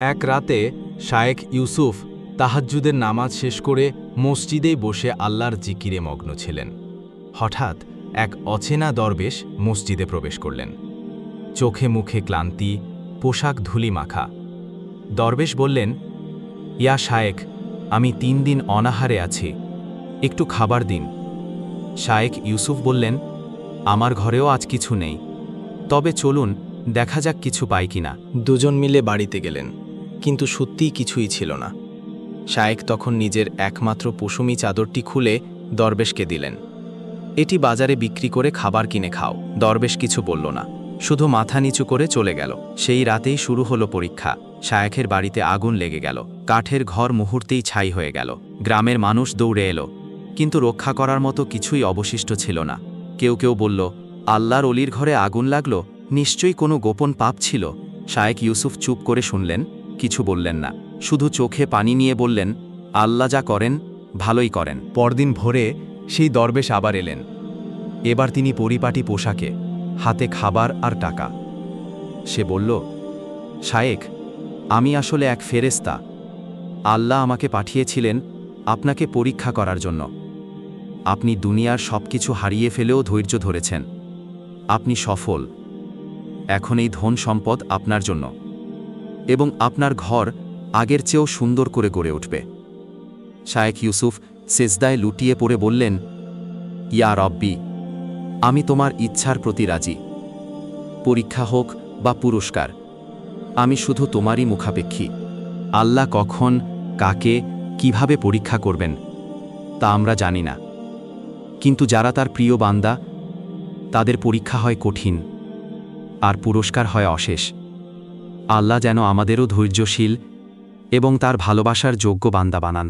এক রাতে শায়েখ ইউসুফ তাহাজ্জুদের নামাজ শেষ করে মসজিদেই বসে আল্লাহর জিকিরে মগ্ন ছিলেন। হঠাৎ এক অচেনা দরবেশ মসজিদে প্রবেশ করলেন। চোখে মুখে ক্লান্তি, পোশাক ধুলি মাখা। দরবেশ বললেন, ইয়া শায়েখ, আমি ৩ দিন অনাহারে আছি, একটু খাবার দিন। শায়েখ ইউসুফ বললেন, আমার ঘরেও আজ কিছু নেই, তবে চলুন দেখা যাক কিছু পাই কিনা। দুজন মিলে বাড়িতে গেলেন, কিন্তু সত্যিই কিছুই ছিল না। শায়েখ তখন নিজের একমাত্র পশমি চাদরটি খুলে দরবেশকে দিলেন। এটি বাজারে বিক্রি করে খাবার কিনে খাও। দরবেশ কিছু বলল না, শুধু মাথা নিচু করে চলে গেল। সেই রাতেই শুরু হলো পরীক্ষা। শায়েখের বাড়িতে আগুন লেগে গেল, কাঠের ঘর মুহূর্তেই ছাই হয়ে গেল। গ্রামের মানুষ দৌড়ে এলো, কিন্তু রক্ষা করার মতো কিছুই অবশিষ্ট ছিল না। কেউ কেউ বলল, আল্লাহর অলির ঘরে আগুন লাগলো, নিশ্চয়ই কোনো গোপন পাপ ছিল। শায়েখ ইউসুফ চুপ করে শুনলেন, কিছু বললেন না, শুধু চোখে পানি নিয়ে বললেন, আল্লাহ যা করেন ভালোই করেন। পরদিন ভোরে সেই দরবেশ আবার এলেন। এবার তিনি পরিপাটি পোশাকে, হাতে খাবার আর টাকা। সে বলল, শায়েখ, আমি আসলে এক ফেরেশতা। আল্লাহ আমাকে পাঠিয়েছিলেন আপনাকে পরীক্ষা করার জন্য। আপনি দুনিয়ার সবকিছু হারিয়ে ফেলেও ধৈর্য ধরেছেন। আপনি সফল। এখন এই ধন সম্পদ আপনার জন্য, এবং আপনার ঘর আগের চেয়েও সুন্দর করে গড়ে উঠবে। শায়েখ ইউসুফ সেজদায় লুটিয়ে পড়ে বললেন, ইয়া রব্বি, আমি তোমার ইচ্ছার প্রতি রাজি। পরীক্ষা হোক বা পুরস্কার, আমি শুধু তোমারই মুখাপেক্ষী। আল্লাহ কখন, কাকে, কিভাবে পরীক্ষা করবেন তা আমরা জানি না, কিন্তু যারা তার প্রিয় বান্দা, তাদের পরীক্ষা হয় কঠিন আর পুরস্কার হয় অশেষ। আল্লাহ যেন আমাদেরও ধৈর্যশীল এবং তার ভালোবাসার যোগ্য বান্দা বানান।